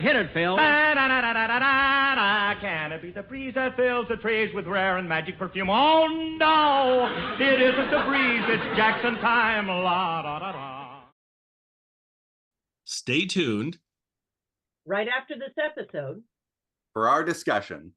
Hit it, Phil. Da-da-da-da-da-da-da. Can it be the breeze that fills the trees with rare and magic perfume? Oh, no, it isn't the breeze. It's Jackson time. La-da-da-da. Stay tuned. Right after this episode. For our discussion.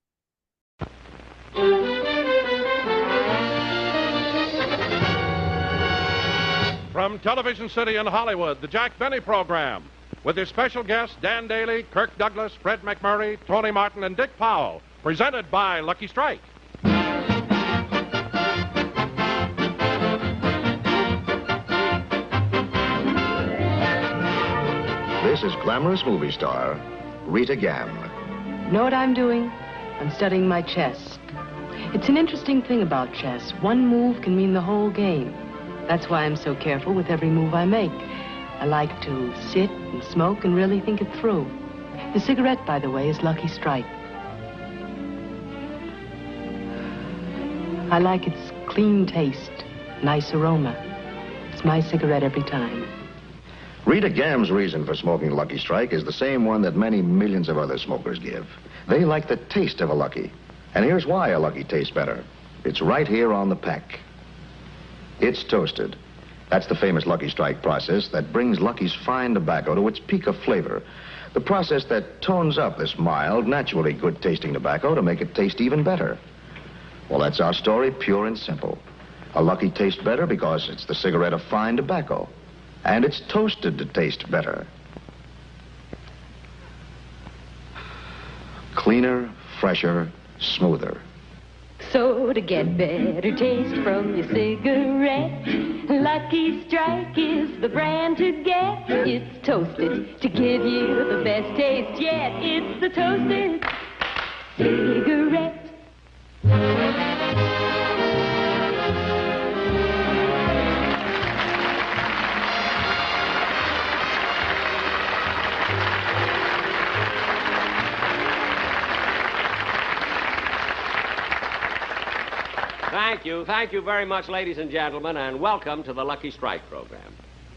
From Television City in Hollywood, the Jack Benny Program, with his special guests Dan Dailey, Kirk Douglas, Fred MacMurray, Tony Martin, and Dick Powell, presented by Lucky Strike. This is glamorous movie star Rita Gam. Know what I'm doing? I'm studying my chess. It's an interesting thing about chess. One move can mean the whole game. That's why I'm so careful with every move I make. I like to sit and smoke and really think it through. The cigarette, by the way, is Lucky Strike. I like its clean taste, nice aroma. It's my cigarette every time. Rita Gam's reason for smoking Lucky Strike is the same one that many millions of other smokers give. They like the taste of a Lucky. And here's why a Lucky tastes better. It's right here on the pack. It's toasted. That's the famous Lucky Strike process that brings Lucky's fine tobacco to its peak of flavor. The process that tones up this mild, naturally good-tasting tobacco to make it taste even better. Well, that's our story, pure and simple. A Lucky tastes better because it's the cigarette of fine tobacco. And it's toasted to taste better. Cleaner, fresher, smoother. So to get better taste from your cigarette, Lucky Strike is the brand to get. It's toasted to give you the best taste yet. It's the toasted cigarette. Thank you very much, ladies and gentlemen, and welcome to the Lucky Strike program.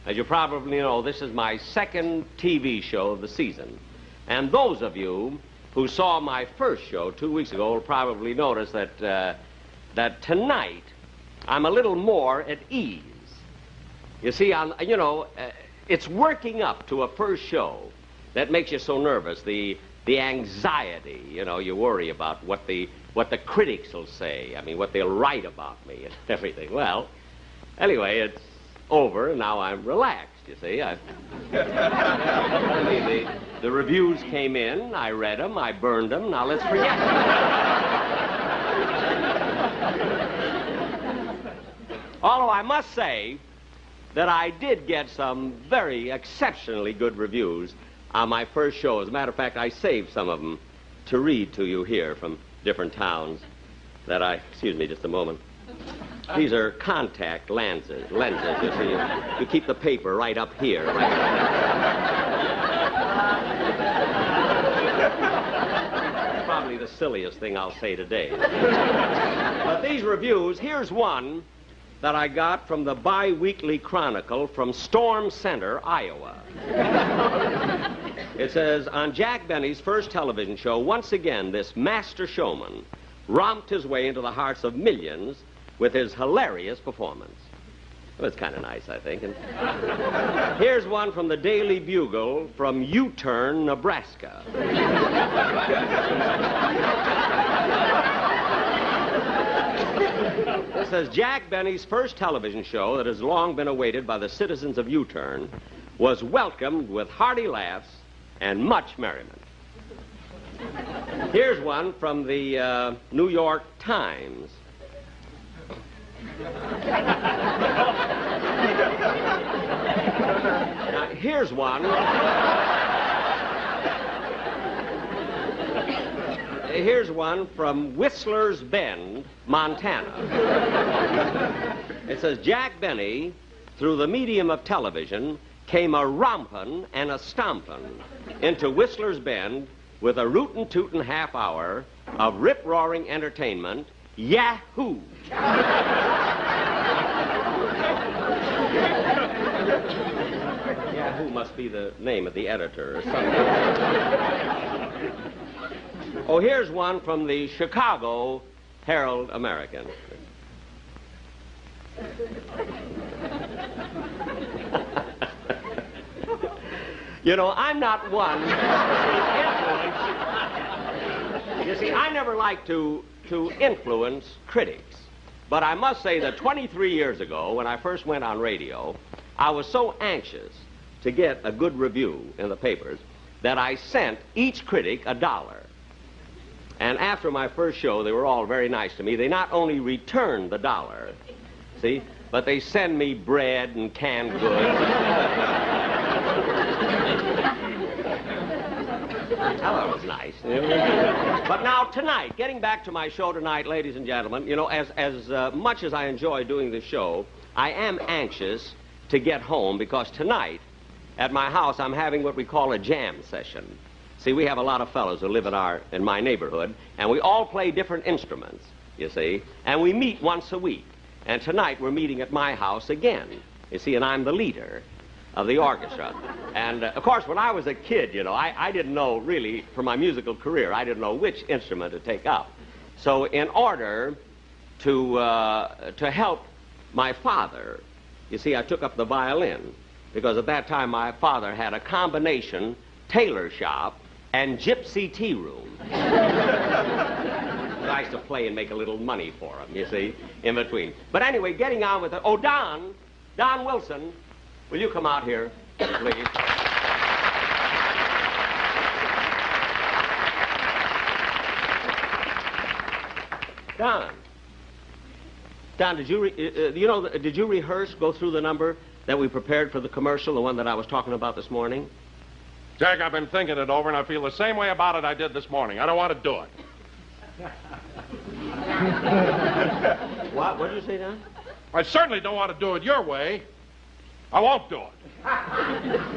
As you probably know, this is my second TV show of the season. And those of you who saw my first show 2 weeks ago will probably notice that tonight I'm a little more at ease. You see, it's working up to a first show that makes you so nervous. The anxiety, you worry about what the critics will say. I mean, what they'll write about me and everything. Well, anyway, it's over, and now I'm relaxed, you see. The reviews came in, I read them, I burned them, now let's forget them. Although I must say that I did get some very exceptionally good reviews on my first show. As a matter of fact, I saved some of them to read to you here from different towns excuse me just a moment. These are contact lenses, you see. You keep the paper right up here. It's probably the silliest thing I'll say today. But these reviews, here's one that I got from the Bi-Weekly Chronicle from Storm Center, Iowa. It says, on Jack Benny's first television show, once again, this master showman romped his way into the hearts of millions with his hilarious performance. Well, it's kind of nice, I think. And here's one from the Daily Bugle from U-Turn, Nebraska. It says, Jack Benny's first television show that has long been awaited by the citizens of U-Turn was welcomed with hearty laughs and much merriment. Here's one from the New York Times. Now, here's one. Here's one from Whistler's Bend, Montana. It says, Jack Benny, through the medium of television, came a rompin' and a stompin' into Whistler's Bend with a rootin' tootin' half hour of rip-roaring entertainment. Yahoo! Yahoo must be the name of the editor or something. Oh, here's one from the Chicago Herald American. You know, I'm not one. You see, I never like to influence critics. But I must say that 23 years ago, when I first went on radio, I was so anxious to get a good review in the papers that I sent each critic $1. And after my first show, they were all very nice to me. They not only returned the $1, see, but they send me bread and canned goods. Well, that was nice. But now, tonight, getting back to my show tonight, ladies and gentlemen, you know, as much as I enjoy doing this show, I am anxious to get home because tonight, at my house, I'm having what we call a jam session. See, we have a lot of fellows who live in my neighborhood, and we all play different instruments, you see, and we meet once a week. And tonight, we're meeting at my house again, you see, and I'm the leader of the orchestra. And, of course, when I was a kid, you know, I didn't know really, for my musical career, I didn't know which instrument to take up. So in order to help my father, you see, I took up the violin, because at that time my father had a combination tailor shop and gypsy tea room. I used to play and make a little money for him, you see, in between. But anyway, getting on with it. Oh, Don Wilson, will you come out here, please? Don, did you rehearse, go through the number that we prepared for the commercial, the one that I was talking about this morning? Jack, I've been thinking it over, and I feel the same way about it I did this morning. I don't want to do it. What did you say, Don? I certainly don't want to do it your way. I won't do it.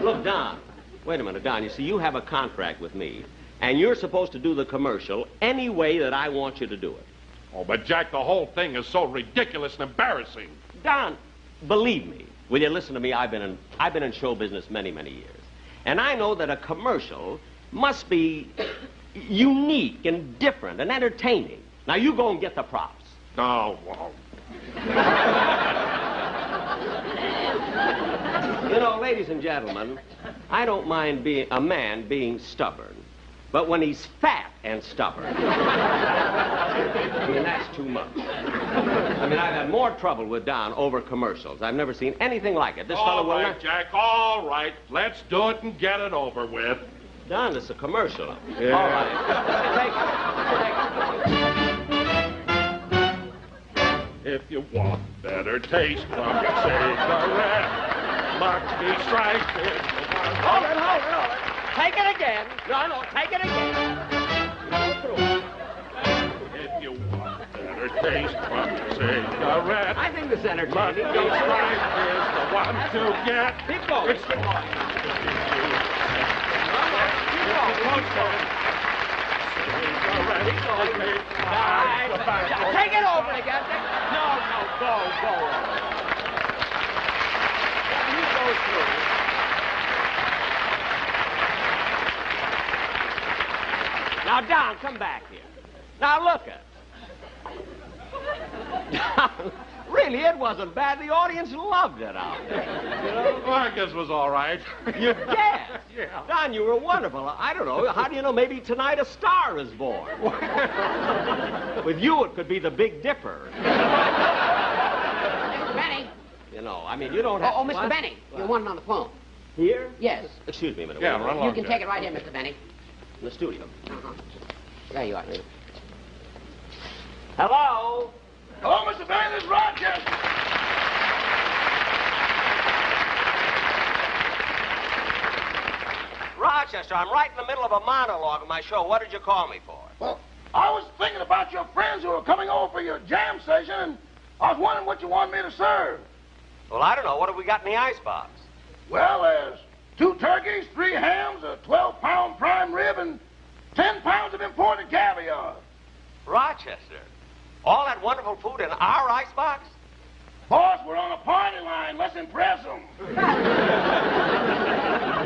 Look, Don, wait a minute, Don. You see, you have a contract with me, and you're supposed to do the commercial any way that I want you to do it. Oh, but Jack, the whole thing is so ridiculous and embarrassing. Don, believe me. Will you listen to me? I've been in show business many, many years. And I know that a commercial must be unique and different and entertaining. Now, you go and get the props. Oh, well. You know, ladies and gentlemen, I don't mind a man being stubborn. But when he's fat and stubborn, I mean, that's too much. I mean, I've had more trouble with Don over commercials. I've never seen anything like it. This fellow will not... Jack, all right. Let's do it and get it over with. Don, it's a commercial. Yeah. All right. If you want better taste from your cigarette, Lucky Strike is the one. Hold it. Take it again. No, take it again. Go through. If you want better taste from your cigarette, I think this is entertaining. Lucky Strike is the one to get. Keep going. It's the one. Take it over again. No, go. You go through. Now, Don, come back here. Now, look at it. Really, it wasn't bad. The audience loved it out there. You know? Well, I guess it was all right. You guessed? Yeah. Don, you were wonderful. I don't know. How do you know? Maybe tonight a star is born. With you, it could be the Big Dipper. Mr. Benny. You know, I mean, you don't have... Oh, Mr. What? Benny. You're wanted on the phone. Here? Yes. Excuse me a minute. Yeah, wait a run minute. along. You can take it right here, Mr. Benny. In the studio. Uh-huh. There you are. Hello? Hello, Mr. Benny, this is Rochester. Rochester, I'm right in the middle of a monologue of my show. What did you call me for? Well, I was thinking about your friends who are coming over for your jam session, and I was wondering what you want me to serve. Well, I don't know. What have we got in the icebox? Well, there's 2 turkeys, 3 hams, a 12-pound prime rib, and 10 pounds of imported caviar. Rochester, all that wonderful food in our icebox? Boss, we're on a party line. Let's impress them.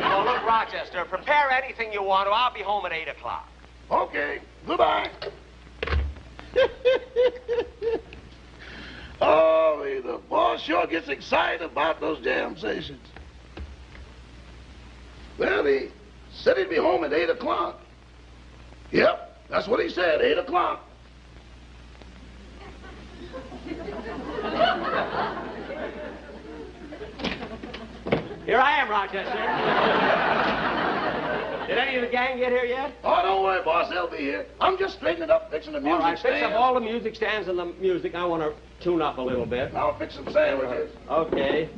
Oh, look, Rochester, prepare anything you want to. I'll be home at 8 o'clock. Okay, goodbye. Oh, the boss sure gets excited about those jam sessions. Well, he said he'd be home at 8 o'clock. Yep, that's what he said, 8 o'clock. Here I am, Rochester. Did any of the gang get here yet? Oh, don't worry, boss. They'll be here. I'm just straightening up, fixing the music All right, stand. fix up all the music stands and the music. I want to tune up a little bit. I'll fix some sandwiches. Okay.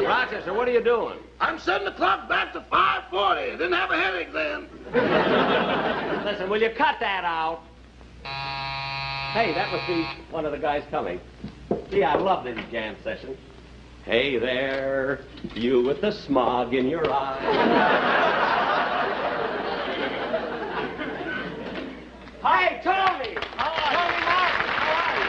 Rochester, what are you doing? I'm setting the clock back to 5:40. Didn't have a headache then. Listen, will you cut that out? Hey, that must be one of the guys coming. See, I love these jam sessions. Hey there, you with the smog in your eye. Hi, Tony! Tony Martin, how are you?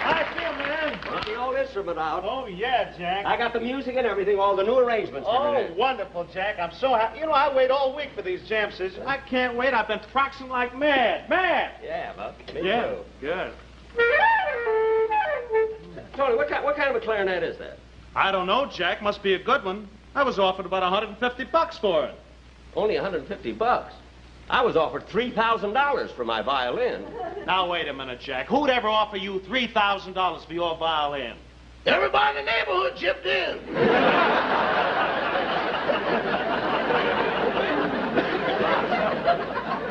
Hi, Phil, man. Got the old instrument out. Oh, yeah, Jack. I got the music and everything, all the new arrangements. Oh, wonderful, Jack. I'm so happy. You know, I wait all week for these jam sessions. I can't wait. I've been practicing like mad. Mad! Yeah, Buck. Me Yeah, too. good. Tony, what kind of a clarinet is that? I don't know, Jack. Must be a good one. I was offered about $150 for it. Only $150. I was offered $3,000 for my violin. Now, wait a minute, Jack. Who'd ever offer you $3,000 for your violin? Everybody in the neighborhood chipped in.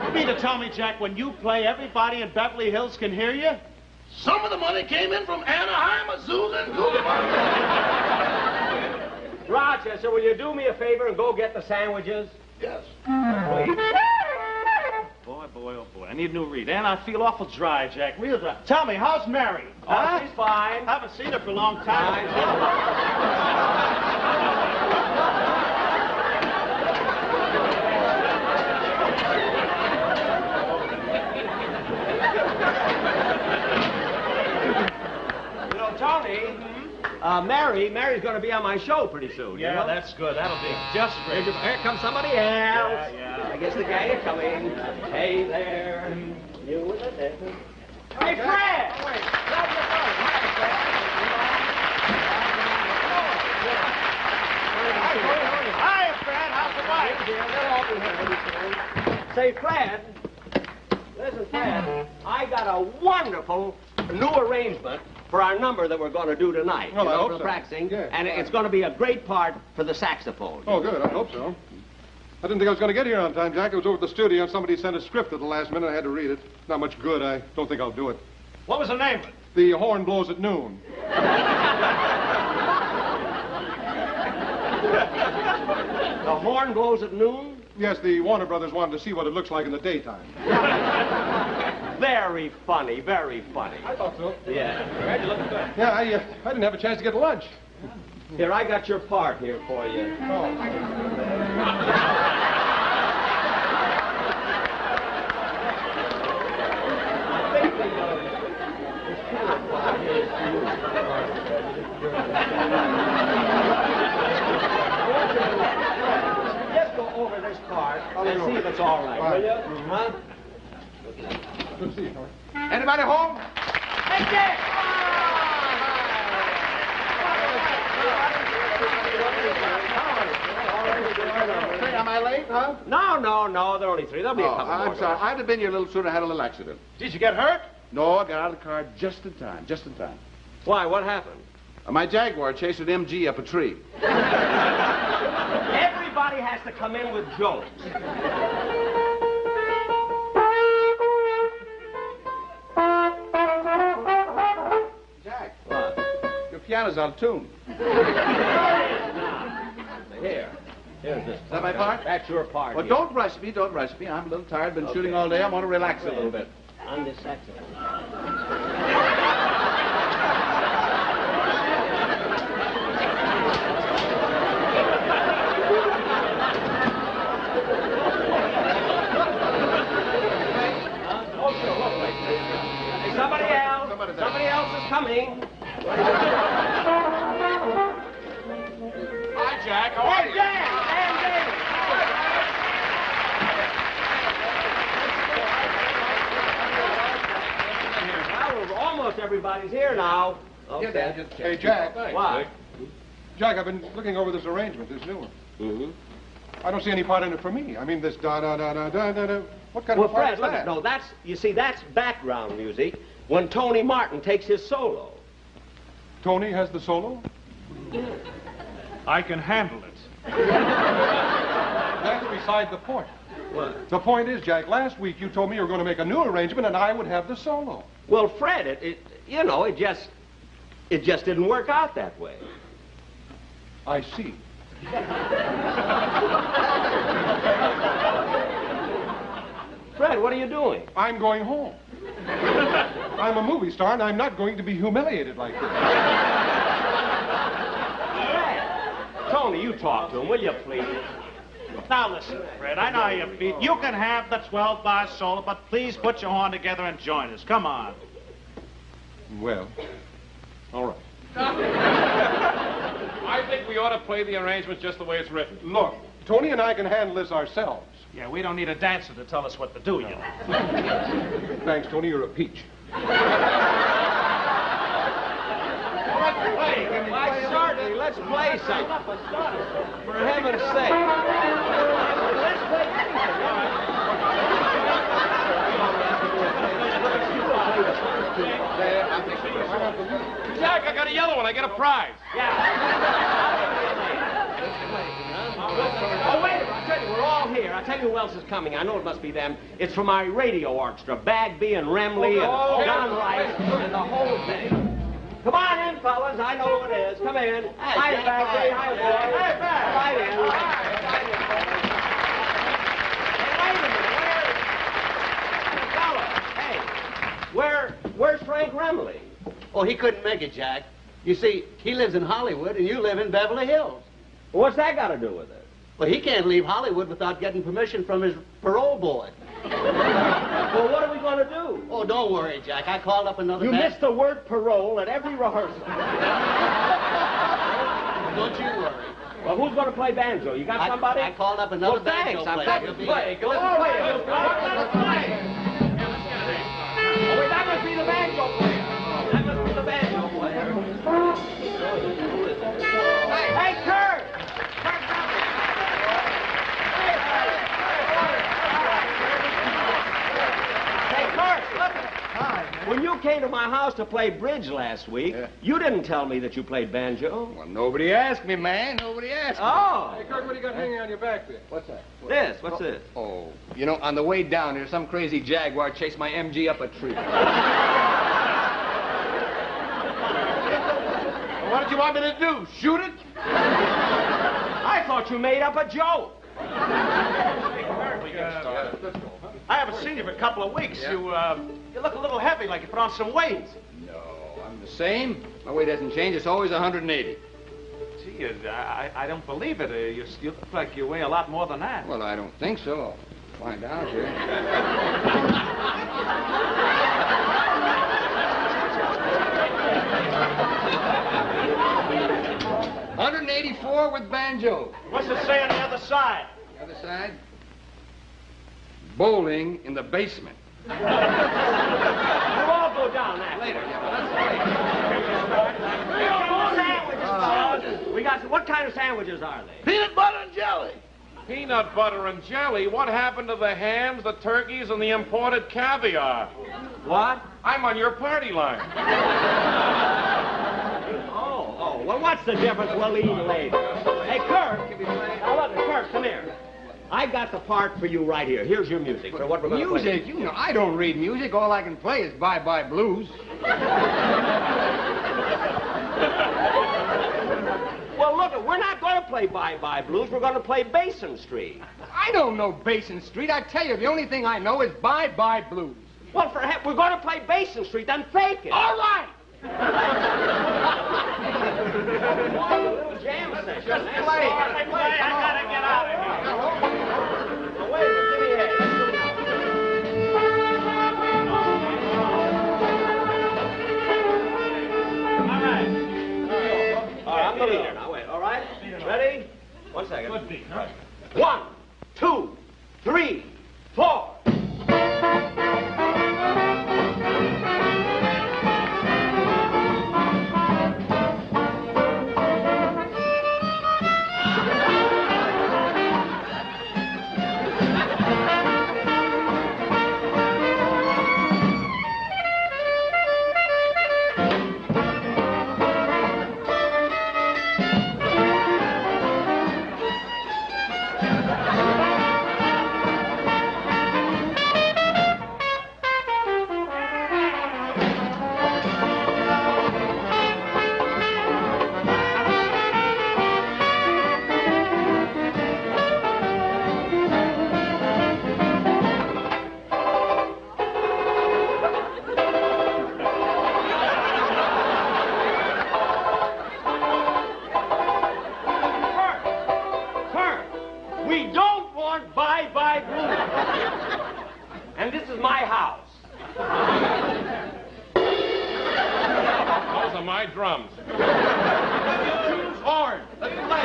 You mean to tell me, Jack, when you play, everybody in Beverly Hills can hear you? Some of the money came in from Anaheim, Azusa, and Coolabah. Rochester, will you do me a favor and go get the sandwiches? Yes. Please. Boy, boy, oh boy. I need a new read. And I feel awful dry, Jack. Real dry. Tell me, how's Mary? Oh, she's fine. Haven't seen her for a long time. You know, Tony, Mary's going to be on my show pretty soon. Yeah, you know? that's good. That'll be just great. Here comes somebody else. Yeah. I guess the gang are coming. Hey there, you with the devil. Hey, Fred! Grab your phone. Hi, Fred. How's the wife? Say, Fred, listen, Fred, I got a wonderful new arrangement for our number that we're going to do tonight. Well, I hope for so. practicing, Yeah. and it's going to be a great part for the saxophone. Oh, good. I hope so. I didn't think I was going to get here on time, Jack. I was over at the studio and somebody sent a script at the last minute. I had to read it. Not much good. I don't think I'll do it. What was the name of it? The horn blows at noon. The horn blows at noon? Yes, the Warner Brothers wanted to see what it looks like in the daytime. Very funny, very funny. I thought so. Yeah. Glad you looked good. Yeah, I didn't have a chance to get lunch. Here, I got your part here for you. Just go over this part and see if it's all right, will you? Huh? Good to see you, Howard. Anybody home? Hey, Dick! Say, am I late, huh? No, there are only three. There'll be a couple more. I'm sorry. I'd have been here a little sooner. I had a little accident. Did you get hurt? No, I got out of the car just in time. Why, what happened? My Jaguar chased an MG up a tree. Everybody has to come in with jokes. Your piano's out of tune. Here. Here's this. Is that my part? That's your part. Well, here. don't rush me, don't rush me. I'm a little tired, been shooting all day. I want to relax a little bit. On this saxophone. Hey, somebody else. Somebody else is coming. Hi, Jack. How are you? Well, almost everybody's here now. Okay. Hey, Jack. What? Jack, I've been looking over this arrangement, this new one. Mm-hmm. I don't see any part in it for me. I mean, this da-da-da-da-da-da-da. What kind Well, of a part Fred, is look that? at no. That's that's background music when Tony Martin takes his solo. Tony has the solo? I can handle it. That's beside the point. What? The point is, Jack, last week you told me you were going to make a new arrangement and I would have the solo. Well, Fred, it just didn't work out that way. I see. Fred, what are you doing? I'm going home. I'm a movie star and I'm not going to be humiliated like this. Fred, Tony, you talk to him, will you, please? Now listen, Fred, I know how you feel. You can have the 12-bar solo, but please put your horn together and join us. Come on. Well, all right. I think we ought to play the arrangement just the way it's written. Look, Tony and I can handle this ourselves. Yeah, we don't need a dancer to tell us what to do, you know. Thanks, Tony. You're a peach. Why, certainly, let's play something. For heaven's sake. Let's play anything. Jack, I got a yellow one. I get a prize. Oh, wait a minute. I tell you, we're all here. I tell you who else is coming. I know it must be them. It's from my radio orchestra. Bagby and Remley and John Rice and the whole thing. Come on in, fellas. I know who it is. Come in. Hi, Bagby. Hi, boy. Hey, Bagby. Right in. Right in, fellas. Hey, where's Frank Remley? Oh, he couldn't make it, Jack. You see, he lives in Hollywood and you live in Beverly Hills. What's that got to do with it? Well, he can't leave Hollywood without getting permission from his parole board. Well, what are we going to do? Oh, don't worry, Jack. I called up another You missed the word parole at every rehearsal. Don't you worry. Well, who's going to play banjo? You got somebody? I called up another banjo player. Let's play. Let's play. Oh, wait, that must be the banjo player. That must be the banjo player. Hey, Kirk! When you came to my house to play bridge last week, you didn't tell me that you played banjo. Well, nobody asked me, man. Nobody asked me. Oh. Hey, Kirk, what do you got hanging on your back there? What's that? This, what's this? Oh, you know, on the way down here, some crazy jaguar chased my MG up a tree. What did you want me to do? Shoot it? I thought you made up a joke. I haven't seen you for a couple of weeks. Yeah. You look a little heavy, like you put on some weight. No, I'm the same. My weight hasn't changed. It's always 180. Gee, I don't believe it. You look like you weigh a lot more than that. Well, I don't think so. I'll find out here. 184 with banjo. What's it say on the other side? The other side? Bowling in the basement. You all go down now. Later, We got what kind of sandwiches are they? Peanut butter and jelly. Peanut butter and jelly? What happened to the hams, the turkeys, and the imported caviar? What? I'm on your party line. Oh, well, what's the difference? We'll eat later. Hey, Kirk. Now, look, Kirk, come here. I got the part for you right here. Here's your music for what we're going to play. Music? You know, I don't read music. All I can play is Bye-Bye Blues. Well, look, we're not going to play Bye-Bye Blues. We're going to play Basin Street. I don't know Basin Street. I tell you, the only thing I know is Bye-Bye Blues. Well, for heck, we're going to play Basin Street, then fake it. All right! Jam session. Just play. I gotta get out of here. Now, wait a minute, give me a hand. All right, I'm the leader now. Wait, all right? Ready? 1 second. 1, 2, 3, 4. And this is my house. Those are my drums. Choose horn. Let's play.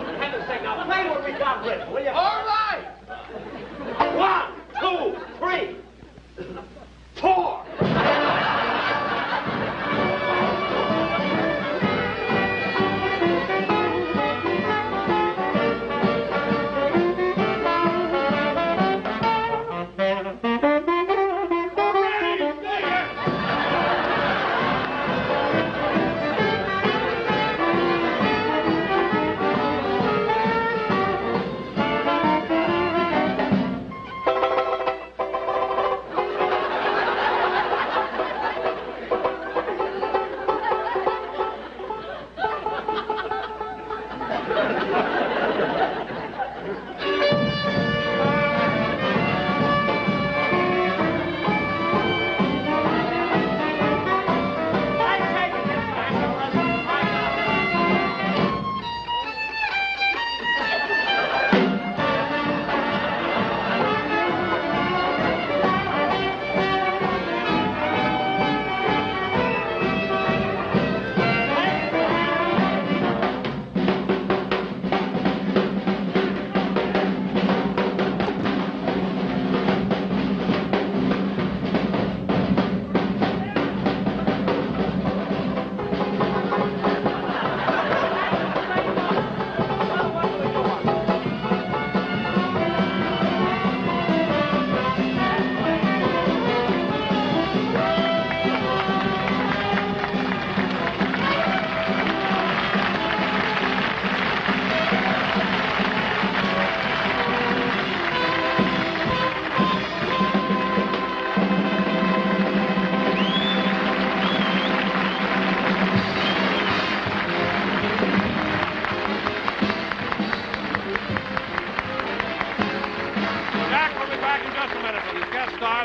For heaven's sake, now play what we got rid of, will you? All right! 1, 2, 3, 4.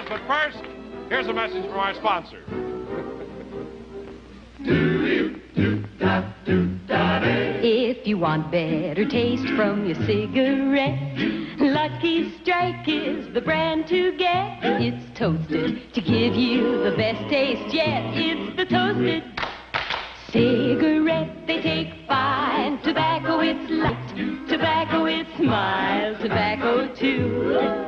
But first, here's a message from our sponsor. If you want better taste from your cigarette, Lucky Strike is the brand to get. It's toasted to give you the best taste yet. It's the toasted cigarette. They take fine tobacco, it's light tobacco, it's mild tobacco too.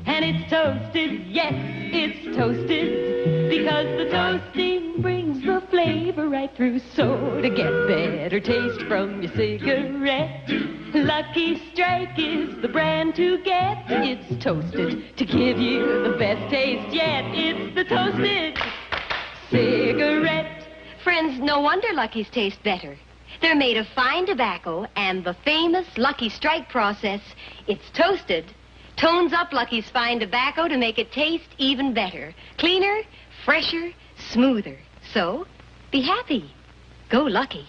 And it's toasted, yes, it's toasted, because the toasting brings the flavor right through. So to get better taste from your cigarette, Lucky Strike is the brand to get. It's toasted to give you the best taste yet. It's the toasted cigarette. Friends, no wonder Lucky's taste better. They're made of fine tobacco, and the famous Lucky Strike process, it's toasted, tones up Lucky's fine tobacco to make it taste even better. Cleaner, fresher, smoother. So, be happy. Go Lucky.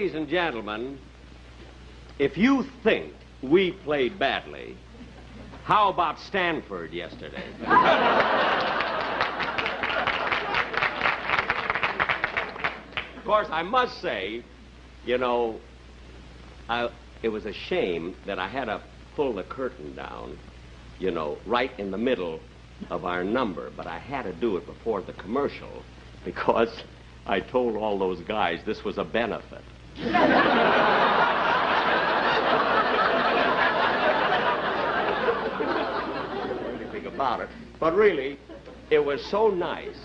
ladies and gentlemen, if you think we played badly, how about Stanford yesterday? Of course, I must say, you know, it was a shame that I had to pull the curtain down, you know, right in the middle of our number, but I had to do it before the commercial because I told all those guys this was a benefit. Anything about it. But really, it was so nice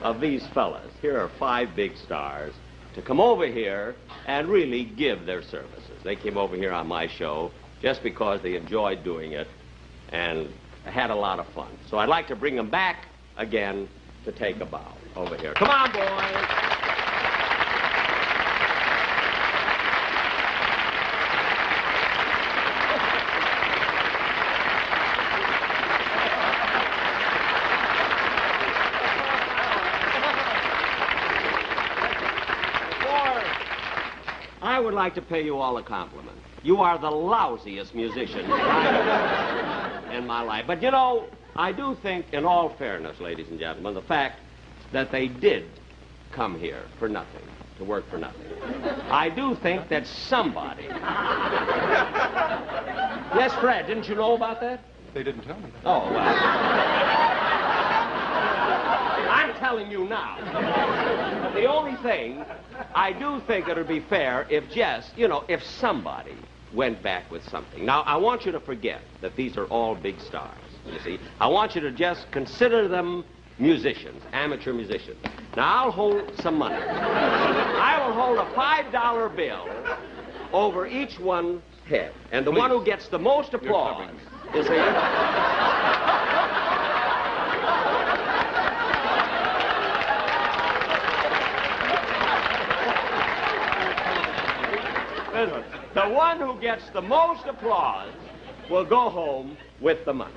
of these fellas, here are 5 big stars, to come over here and really give their services. They came over here on my show just because they enjoyed doing it and had a lot of fun. So I'd like to bring them back again to take a bow over here. Come on, boys. I would like to pay you all a compliment. You are the lousiest musicians in my life. But, you know, I do think, in all fairness, ladies and gentlemen, the fact that they did come here for nothing, to work for nothing, I do think that somebody... Yes, Fred, didn't you know about that? They didn't tell me that. Oh, well. I'm telling you now. The only thing, I do think it would be fair if just, you know, if somebody went back with something. Now, I want you to forget that these are all big stars, you see. I want you to just consider them musicians, amateur musicians. Now, I'll hold some money. I will hold a $5 bill over each one's head. And the one who gets the most applause is the one who gets the most applause will go home with the money.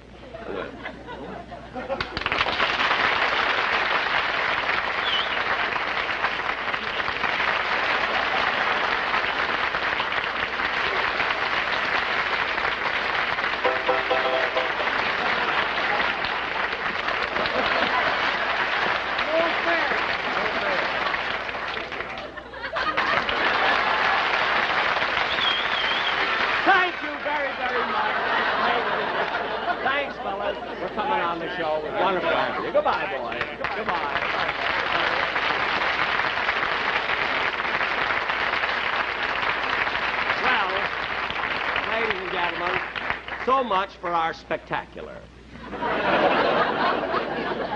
So much for our spectacular.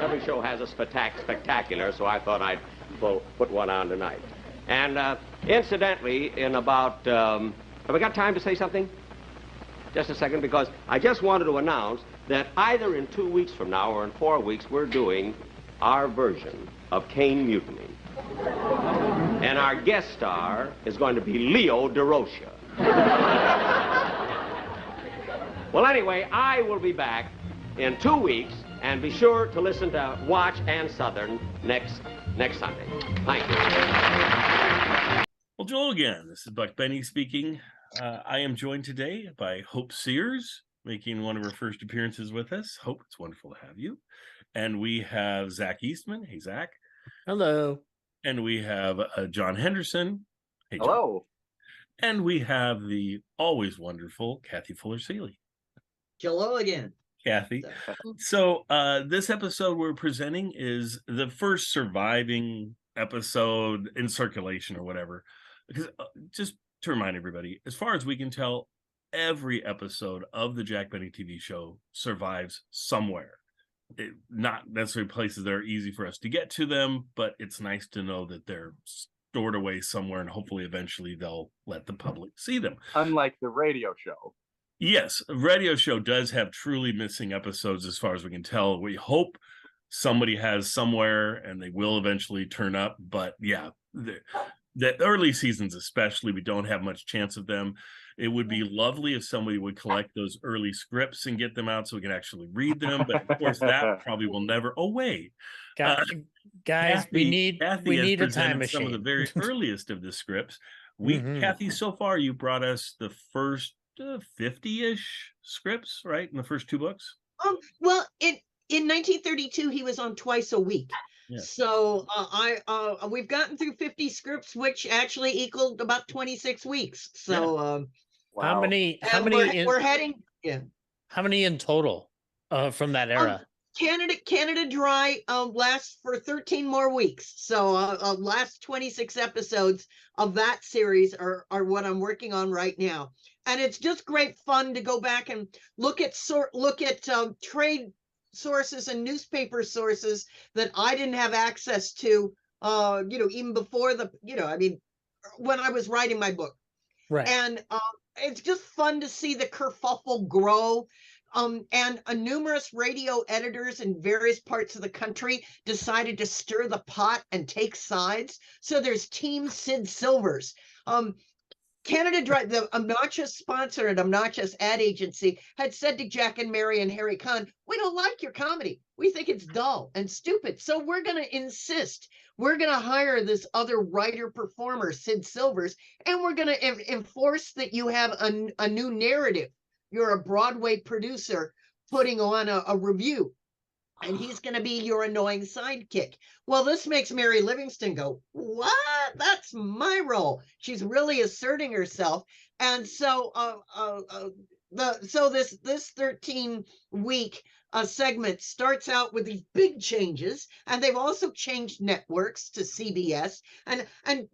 Every show has a spectacular, so I thought I'd put one on tonight. And incidentally, in about... have we got time to say something? Just a second, because I just wanted to announce that either in 2 weeks from now or in 4 weeks, we're doing our version of Cane Mutiny. And our guest star is going to be Leo DeRocha. Well, anyway, I will be back in 2 weeks, and be sure to listen to Watch and Southern next Sunday. Thank you. Well, Joel again. This is Buck Benny speaking. I am joined today by Hope Sears, making one of her first appearances with us. Hope, it's wonderful to have you. And we have Zach Eastman. Hey, Zach. Hello. And we have John Henderson. Hey, John. Hello. And we have the always wonderful Kathy Fuller-Seeley. Hello again. Kathy. So this episode we're presenting is the first surviving episode in circulation or whatever. Because just to remind everybody, as far as we can tell, every episode of the Jack Benny TV show survives somewhere. Not necessarily places that are easy for us to get to them, but it's nice to know that they're stored away somewhere, and hopefully eventually they'll let the public see them. Unlike the radio show. Yes, a radio show does have truly missing episodes as far as we can tell. We hope somebody has somewhere and they will eventually turn up. But yeah, the early seasons especially, we don't have much chance of them. It would be lovely if somebody would collect those early scripts and get them out so we can actually read them. But of course, that probably will never. Oh, wait. Guys, we need a time machine. Some of the very earliest of the scripts. Kathy, so far you brought us the first 50-ish scripts, right? In the first 2 books? Well, in 1932, he was on twice a week. Yeah. So we've gotten through 50 scripts, which actually equaled about 26 weeks. So How many we're heading, yeah. How many in total from that era? Canada Dry lasts for 13 more weeks. So last 26 episodes of that series are what I'm working on right now. And it's just great fun to go back and look at trade sources and newspaper sources that I didn't have access to, even before when I was writing my book. Right. And it's just fun to see the kerfuffle grow. And numerous radio editors in various parts of the country decided to stir the pot and take sides. So there's Team Sid Silvers. Canada Dry, the obnoxious sponsor and obnoxious ad agency, had said to Jack and Mary and Harry Kahn, "We don't like your comedy. We think it's dull and stupid. So we're going to insist. We're going to hire this other writer-performer, Sid Silvers, and we're going to enforce that you have a new narrative. You're a Broadway producer putting on a review, and he's going to be your annoying sidekick." Well, this makes Mary Livingston go, "What? That's my role." She's really asserting herself. And so this 13-week segment starts out with these big changes, and they've also changed networks to CBS and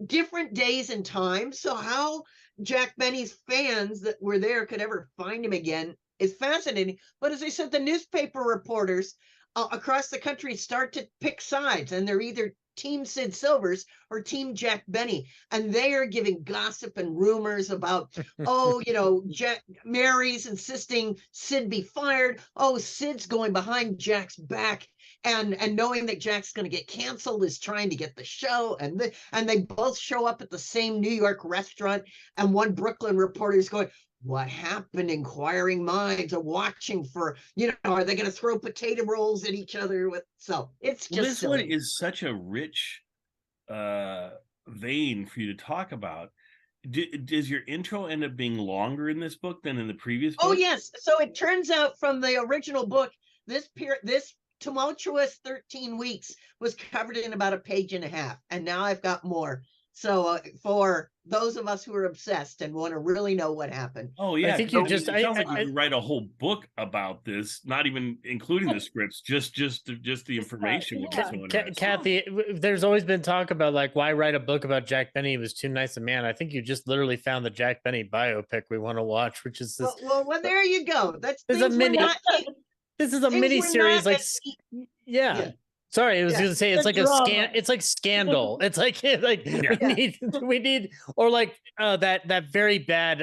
different days and times. So how Jack Benny's fans that were there could ever find him again is fascinating. But as I said, the newspaper reporters across the country start to pick sides, and they're either Team Sid Silvers or Team Jack Benny, and they are giving gossip and rumors about, Mary's insisting Sid be fired. Oh, Sid's going behind Jack's back and knowing that Jack's going to get canceled is trying to get the show. And they both show up at the same New York restaurant, and one Brooklyn reporter is going, "What happened? Inquiring minds are watching for, are they going to throw potato rolls at each other?" So it's just this silly. one is such a rich vein for you to talk about. Does your intro end up being longer in this book than in the previous book? Oh, yes. So it turns out from the original book, this tumultuous 13 weeks was covered in about a page and a half. And now I've got more. So for those of us who are obsessed and want to really know what happened. Oh, yeah. I think it sounds like you could write a whole book about this, not even including the scripts, just the information. Kathy, there's always been talk about, like, why write a book about Jack Benny? He was too nice a man. I think you just literally found the Jack Benny biopic we want to watch, which is this. Well, there you go. This is a mini series, like, yeah. Sorry, I was going to say it's like it's like Scandal. It's like we need or like that very bad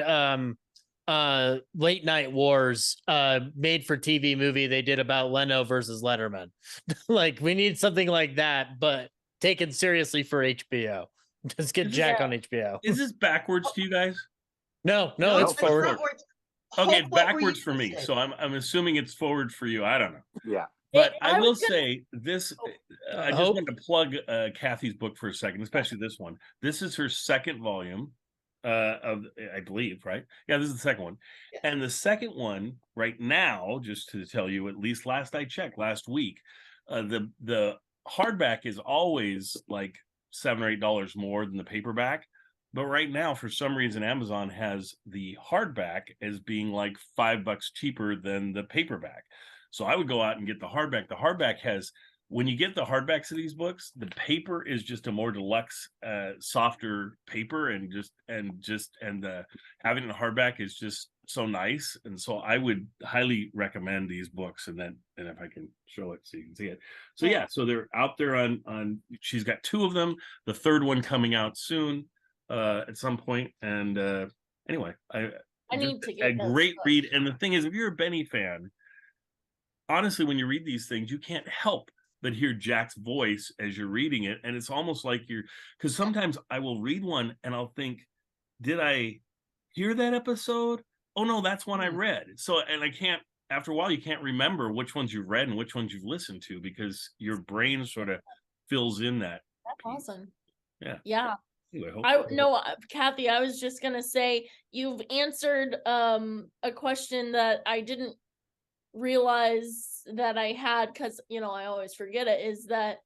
Late Night Wars made for TV movie they did about Leno versus Letterman. Like, we need something like that, but taken seriously for HBO. Just get Jack on HBO. Is this backwards to you guys? No, it's forward. Okay, it's backwards for me. So I'm assuming it's forward for you. I don't know. Yeah. But I will say this, I just want to plug Kathy's book for a second, especially this one. This is her second volume of, I believe, right? Yeah, this is the second one. Yeah. And the second one right now, just to tell you, at least last I checked, last week, the hardback is always like $7 or $8 more than the paperback. But right now, for some reason, Amazon has the hardback as being like $5 cheaper than the paperback. So I would go out and get the hardback. The hardback has, when you get the hardbacks of these books, the paper is just a more deluxe, softer paper, and having the hardback is just so nice. And so I would highly recommend these books. And if I can show it so you can see it. So yeah, so they're out there on. She's got 2 of them. The third one coming out soon at some point. And anyway, I need to get a great read. And the thing is, if you're a Benny fan, honestly, when you read these things, you can't help but hear Jack's voice as you're reading it. And it's almost like because sometimes I will read one and I'll think, did I hear that episode? Oh, no, that's one I read. So, and I can't, after a while, you can't remember which ones you've read and which ones you've listened to because your brain sort of fills in that. That's awesome. Yeah. Yeah. Kathy, I was just gonna say you've answered a question that I didn't realize that I had, because I always forget it, is that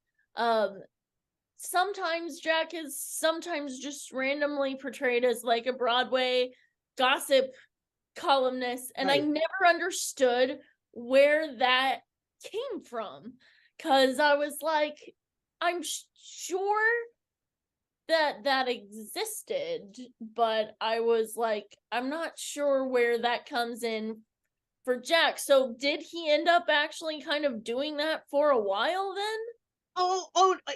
sometimes Jack is sometimes just randomly portrayed as like a Broadway gossip columnist, and right. I never understood where that came from, because I was like, I'm sure that existed, but I was like, I'm not sure where that comes in for Jack. So did he end up actually kind of doing that for a while then?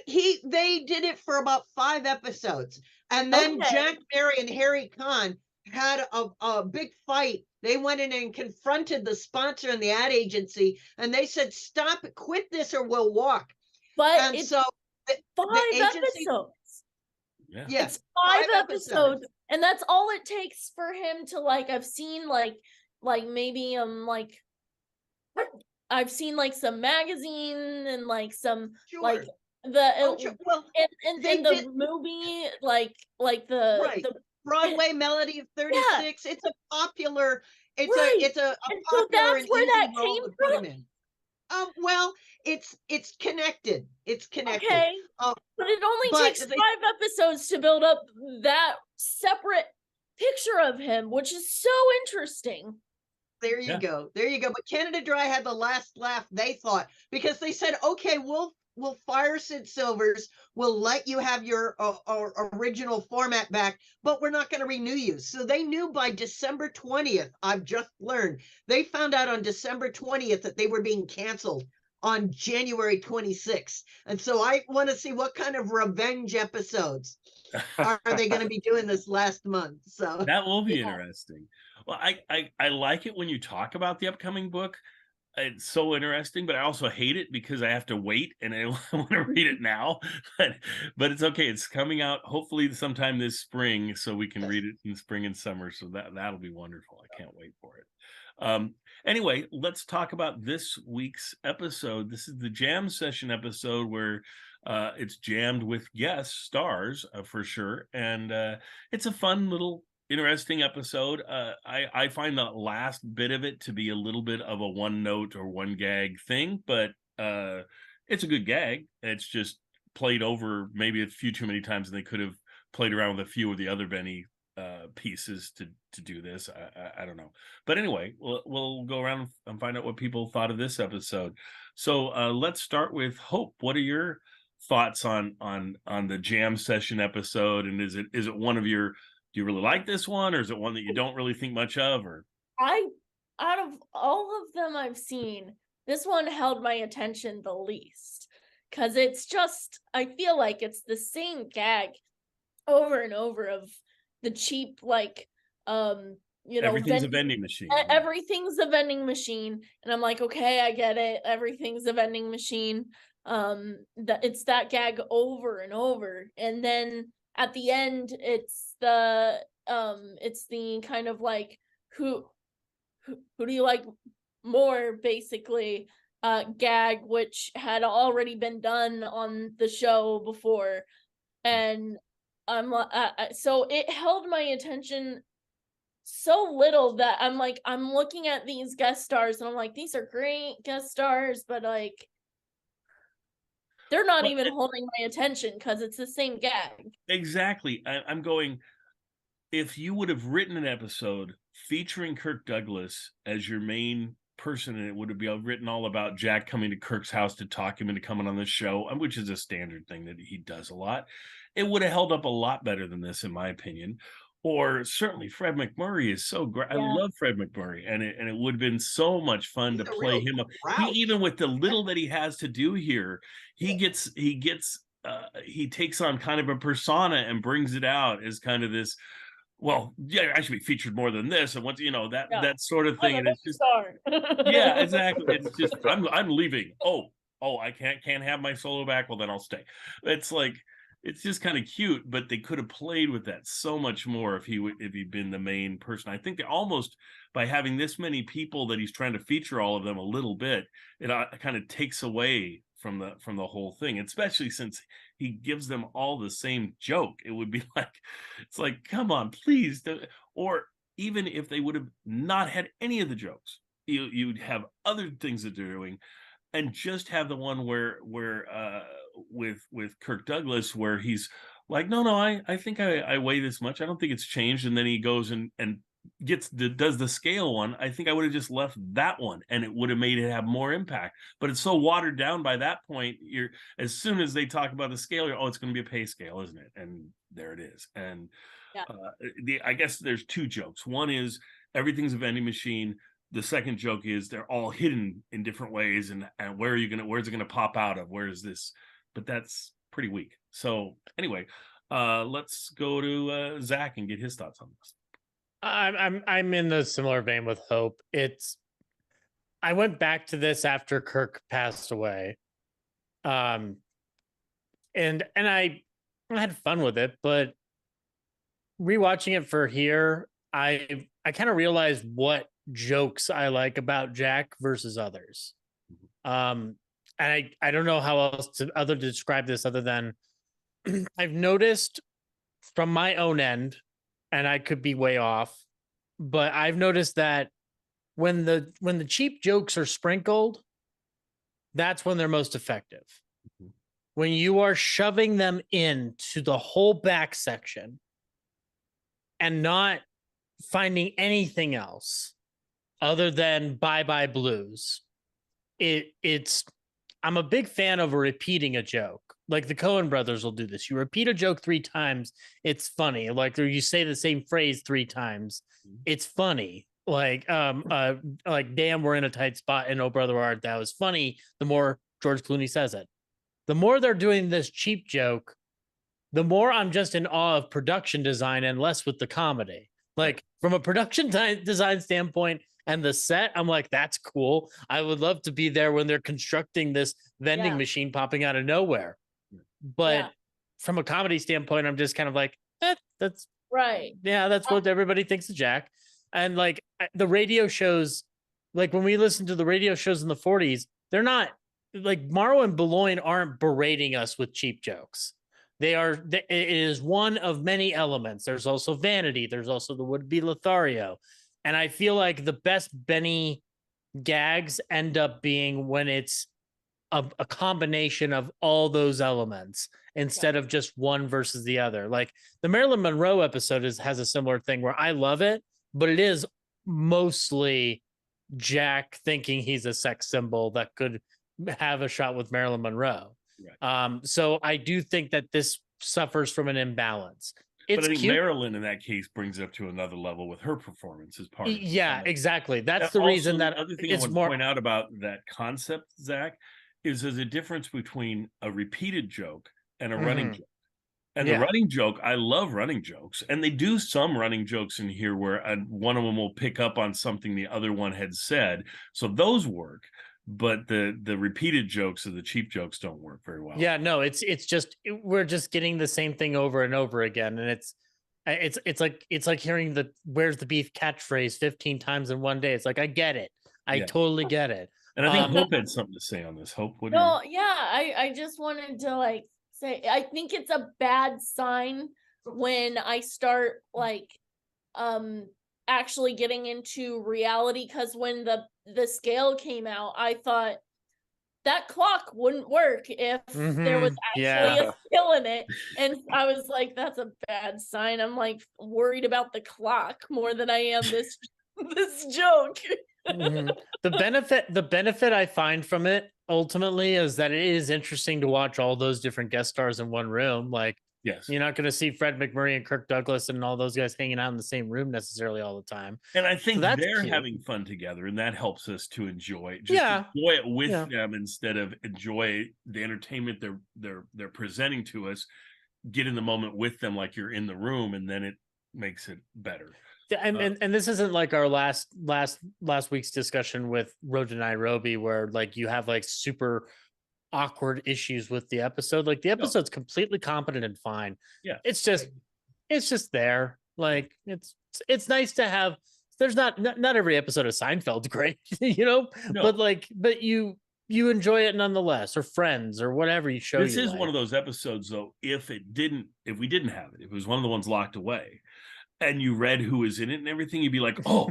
They did it for about 5 episodes, and then Jack Mary and Harry Kahn had a big fight. They went in and confronted the sponsor and the ad agency, and they said, "Stop, quit this, or we'll walk." But and it's so 5 episodes. Yeah, it's 5 episodes, and that's all it takes for him to like. I've seen like maybe I've seen like some magazine and like some like the the movie like the Broadway Melody of 36. It's a popular. It's a and popular so that's where that came from. Well, it's connected. It's connected. Okay, but it only takes 5 episodes to build up that separate picture of him, which is so interesting. There you go. There you go. But Canada Dry had the last laugh, they thought, because they said, okay, we'll fire Sid Silvers. We'll let you have your original format back, but we're not going to renew you. So they knew by December 20th, I've just learned, they found out on December 20th that they were being canceled on January 26th. And so I want to see what kind of revenge episodes are they going to be doing this last month. So that will be interesting. Well, I like it when you talk about the upcoming book. It's so interesting, but I also hate it because I have to wait and I want to read it now. But it's okay. It's coming out hopefully sometime this spring, so we can read it in spring and summer. So that'll be wonderful. I can't wait for it. Anyway, let's talk about this week's episode. This is the jam session episode where it's jammed with guest stars for sure, and it's a fun little interesting episode. I find the last bit of it to be a little bit of a one note or one gag thing, but it's a good gag. It's just played over maybe a few too many times, and they could have played around with a few of the other Benny pieces to do this. I don't know, but anyway, we'll go around and find out what people thought of this episode. So let's start with Hope. What are your thoughts on the jam session episode, and is it one of your, do you really like this one, or is it one that you don't really think much of? Or out of all of them I've seen, this one held my attention the least, because it's just, I feel like it's the same gag over and over of the cheap, like everything's a vending machine. Everything's a vending machine, and I'm like, okay, I get it. Everything's a vending machine. It's that gag over and over, and then at the end, it's the kind of like who do you like more, basically, gag, which had already been done on the show before, and so it held my attention so little that I'm like, I'm looking at these guest stars and I'm like, these are great guest stars, but like they're not even holding my attention because it's the same gag. Exactly. I'm going, if you would have written an episode featuring Kirk Douglas as your main person, and it would have been written all about Jack coming to Kirk's house to talk him into coming on the show, which is a standard thing that he does a lot, it would have held up a lot better than this, in my opinion. Or certainly Fred MacMurray is so great. Yeah. I love Fred MacMurray, and it would have been so much fun to play him up. Even with the little that he has to do here, he takes on kind of a persona and brings it out as kind of this, well, yeah, I should be featured more than this, and once that sort of thing. And it's just yeah, exactly. It's just I'm leaving. Oh, I can't have my solo back. Well, then I'll stay. It's like, it's just kind of cute, but they could have played with that so much more if he'd been the main person. I think they almost, by having this many people that he's trying to feature all of them a little bit, it kind of takes away from the whole thing, especially since he gives them all the same joke. It would be like, it's like, come on, please. Or even if they would have not had any of the jokes, you'd have other things that they're doing, and just have the one where with Kirk Douglas, where he's like, no, I think I weigh this much. I don't think it's changed. And then he goes and does the scale one. I think I would have just left that one, and it would have made it have more impact. But it's so watered down by that point. As soon as they talk about the scale, it's going to be a pay scale, isn't it? And there it is. And I guess there's two jokes. One is everything's a vending machine. The second joke is they're all hidden in different ways, and where's it gonna pop out of? Where is this? But that's pretty weak. So anyway, let's go to Zach and get his thoughts on this. I'm in the similar vein with Hope. I went back to this after Kirk passed away. And I had fun with it, but rewatching it for here, I kind of realized what jokes I like about Jack versus others. And I don't know how else to describe this other than I've noticed from my own end, and I could be way off, but I've noticed that when the cheap jokes are sprinkled, that's when they're most effective. When you are shoving them into the whole back section and not finding anything else other than Bye Bye Blues, I'm a big fan of repeating a joke. Like the Coen brothers will do this. You repeat a joke 3 times, it's funny. Like, or you say the same phrase 3 times, it's funny. Like damn, we're in a tight spot, and oh brother art thou is funny. The more George Clooney says it, the more they're doing this cheap joke, the more I'm just in awe of production design and less with the comedy. Like from a production design standpoint and the set, I'm like, that's cool. I would love to be there when they're constructing this vending machine popping out of nowhere. But from a comedy standpoint, I'm just kind of like, that's right. Yeah, that's what everybody thinks of Jack. And like the radio shows, like when we listen to the radio shows in the 40s, they're not like Morrow and Boulogne aren't berating us with cheap jokes. It is one of many elements. There's also vanity. There's also the would-be Lothario. And I feel like the best Benny gags end up being when it's a combination of all those elements instead of just one versus the other. Like the Marilyn Monroe episode has a similar thing where I love it, but it is mostly Jack thinking he's a sex symbol that could have a shot with Marilyn Monroe. Right. So I do think that this suffers from an imbalance. But I think cute. Marilyn in that case brings it up to another level with her performance as part of it. Yeah, exactly. That's the reason that the other thing I want to point out about that concept, Zach, is there's a difference between a repeated joke and a running joke. And the running joke, I love running jokes. And they do some running jokes in here where one of them will pick up on something the other one had said. So those work. But the repeated jokes or the cheap jokes don't work very well. Yeah, no, it's just we're just getting the same thing over and over again. And it's like hearing the "Where's the beef" catchphrase 15 times in one day. It's like, I get it. I totally get it. And I think Hope had something to say on this. Hope, what do No, I just wanted to say I think it's a bad sign when I start actually getting into reality, because when the scale came out, I thought that clock wouldn't work if there was actually a scale in it. And I was like, that's a bad sign. I'm like worried about the clock more than I am this joke. The benefit I find from it ultimately is that it is interesting to watch all those different guest stars in one room. Like, yes, you're not going to see Fred MacMurray and Kirk Douglas and all those guys hanging out in the same room necessarily all the time. And I think so they're cute. having fun together, and that helps us to enjoy it with them instead of enjoy the entertainment they're presenting to us. Get in the moment with them like you're in the room, and then it makes it better. And this isn't like our last week's discussion with Road to Nairobi, where like you have like super awkward issues with the episode. Like the episode's completely competent and fine. Yeah, it's just there. Like it's nice to have. There's not every episode of Seinfeld's great, you know. No. But you enjoy it nonetheless, or Friends, or whatever you show. This is one of those episodes, though. If we didn't have it, if it was one of the ones locked away, and you read who was in it and everything, you'd be like, oh.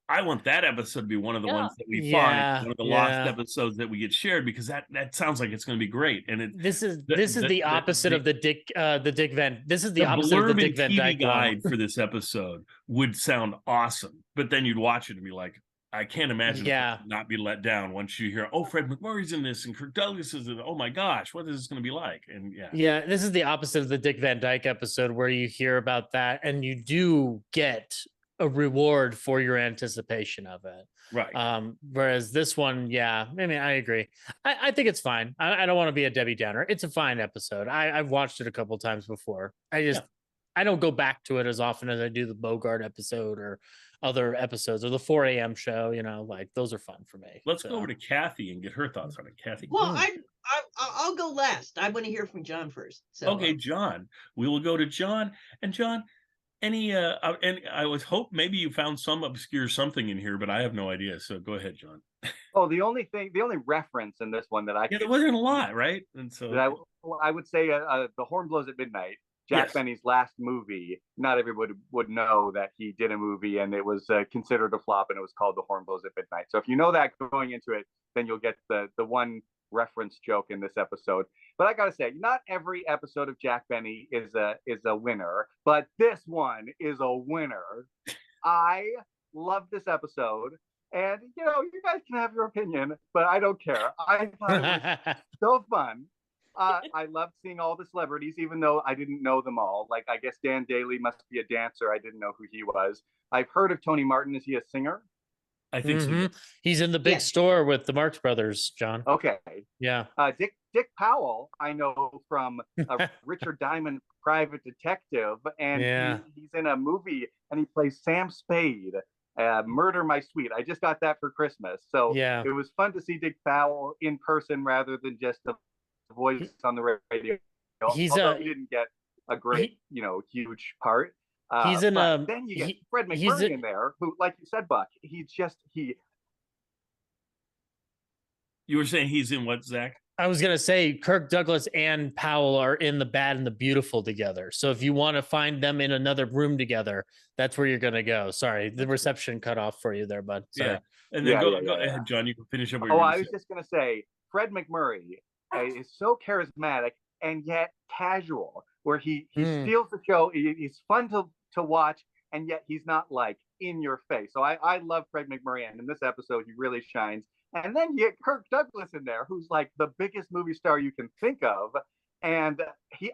I want that episode to be one of the ones that we find, one of the lost episodes that we get shared, because that sounds like it's going to be great. And this is the opposite of the Dick Van. This is the opposite of the Dick Van Dyke guide for this episode would sound awesome, but then you'd watch it and be like, I can't imagine not be let down once you hear, oh, Fred MacMurray's in this and Kirk Douglas is in it. Oh my gosh, what is this going to be like? And this is the opposite of the Dick Van Dyke episode, where you hear about that and you do get a reward for your anticipation of it, right? Whereas this one, I mean, I agree. I think it's fine. I don't want to be a Debbie Downer. It's a fine episode. I've watched it a couple times before. I don't go back to it as often as I do the Bogart episode or other episodes or the 4 a.m. show. Like those are fun for me. Let's go over to Kathy and get her thoughts on it. Kathy. Well, I'll go last. I want to hear from John first. So, okay, John. We will go to John. And John, and I would hope maybe you found some obscure something in here, but I have no idea. So go ahead, John. Oh, the only reference in this one that I there wasn't a lot, right? And so I would say The Horn Blows at Midnight, Jack Benny's last movie. Not everybody would know that he did a movie, and it was considered a flop, and it was called The Horn Blows at Midnight. So if you know that going into it, then you'll get the one reference joke in this episode. But I gotta say, not every episode of Jack Benny is a winner, but this one is a winner. I love this episode, and you guys can have your opinion, but I don't care. I thought it was so fun. I loved seeing all the celebrities, even though I didn't know them all. Like, I guess Dan Dailey must be a dancer. I didn't know who he was. I've heard of Tony Martin. Is he a singer? I think so. He's in the big store with the Marx Brothers, John. Okay. Yeah. Dick Powell, I know from Richard Diamond, Private Detective, and he's in a movie, and he plays Sam Spade, Murder My Sweet. I just got that for Christmas. So it was fun to see Dick Powell in person rather than just a voice on the radio. He didn't get a great, huge part. He's in then you get Fred MacMurray in there, who, like you said, Buck, he. You were saying he's in what, Zach? I was gonna say Kirk Douglas and Powell are in The Bad and the Beautiful together. So if you want to find them in another room together, that's where you're gonna go. Sorry, the reception cut off for you there, bud. Sorry. Yeah. And then go ahead, John. You can finish up. I was just gonna say Fred MacMurray is so charismatic and yet casual, where he steals the show. He's fun to watch, and yet he's not like in your face. So I love Fred MacMurray, and in this episode he really shines. And then you get Kirk Douglas in there, who's like the biggest movie star you can think of, and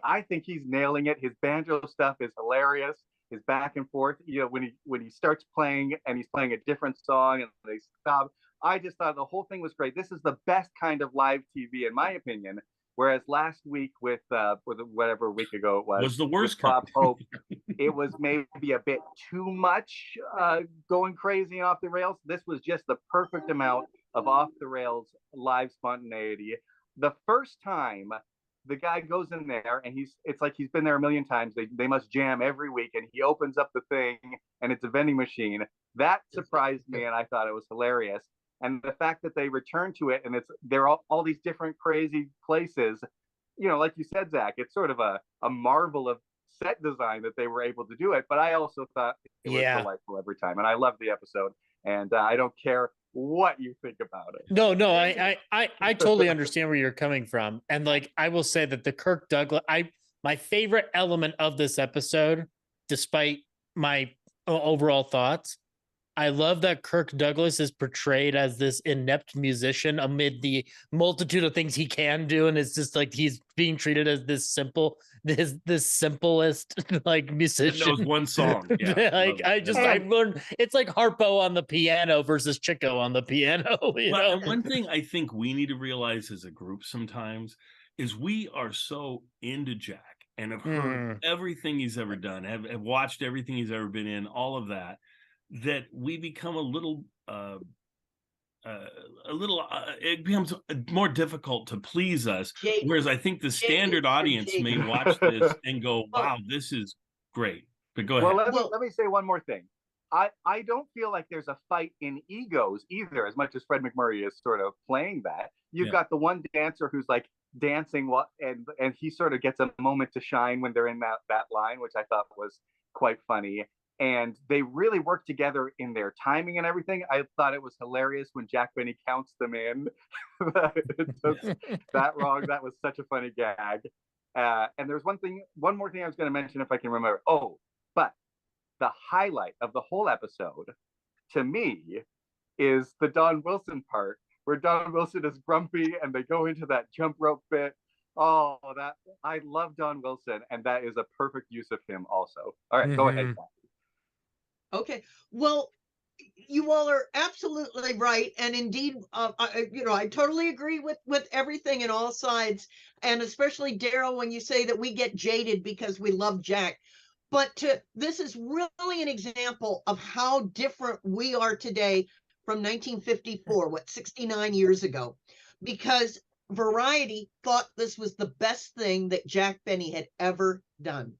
I think he's nailing it. His banjo stuff is hilarious. His back and forth, when he starts playing and he's playing a different song and they stop. I just thought the whole thing was great. This is the best kind of live TV, in my opinion. Whereas last week with whatever week ago it was the worst. Bob Hope, it was maybe a bit too much going crazy and off the rails. This was just the perfect amount of off the rails live spontaneity. The first time the guy goes in there and it's like he's been there a million times. They must jam every week, and he opens up the thing and it's a vending machine. That surprised me, and I thought it was hilarious. And the fact that they return to it, and they're all these different crazy places, like you said, Zach, it's sort of a marvel of set design that they were able to do it. But I also thought it was delightful every time, and I loved the episode. And I don't care what you think about it. No, I totally understand where you're coming from. And like, I will say that the Kirk Douglas, my favorite element of this episode, despite my overall thoughts, I love that Kirk Douglas is portrayed as this inept musician amid the multitude of things he can do, and it's just like he's being treated as this simplest like musician. Knows one song. Yeah, I've learned it's like Harpo on the piano versus Chico on the piano. One thing I think we need to realize as a group sometimes is we are so into Jack and have heard everything he's ever done, have watched everything he's ever been in, all of that we become a little it becomes more difficult to please us. Whereas I think the standard audience may watch this and go, wow, this is great. But go ahead. Well, let me say one more thing. I don't feel like there's a fight in egos either, as much as Fred MacMurray is sort of playing that. You've got the one dancer who's like dancing and he sort of gets a moment to shine when they're in that line, which I thought was quite funny. And they really work together in their timing and everything. I thought it was hilarious when Jack Benny counts them in. That wrong. That was such a funny gag. And there's one more thing I was going to mention if I can remember. Oh, but the highlight of the whole episode, to me, is the Don Wilson part, where Don Wilson is grumpy and they go into that jump rope bit. Oh, I love Don Wilson, and that is a perfect use of him also. All right, go ahead. Okay, well, you all are absolutely right, and indeed, I totally agree with everything in all sides, and especially Daryl when you say that we get jaded because we love Jack. But this is really an example of how different we are today from 1954, 69 years ago, because Variety thought this was the best thing that Jack Benny had ever done.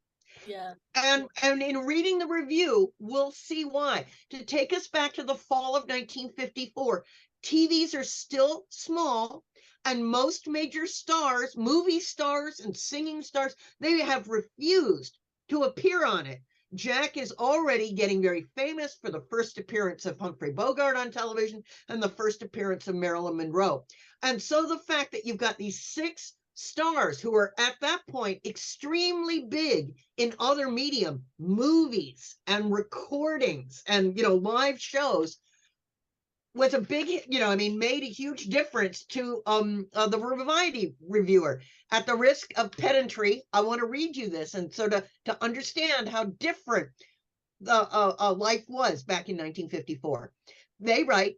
Yeah. And in reading the review, we'll see why. To take us back to the fall of 1954, TVs are still small, and most major stars, movie stars and singing stars, they have refused to appear on it. Jack is already getting very famous for the first appearance of Humphrey Bogart on television and the first appearance of Marilyn Monroe. And so the fact that you've got these 6 stars who are at that point extremely big in other medium, movies and recordings and, live shows, was a big, made a huge difference to the Variety reviewer. At the risk of pedantry, I want to read you this, and so to understand how different the life was back in 1954. They write,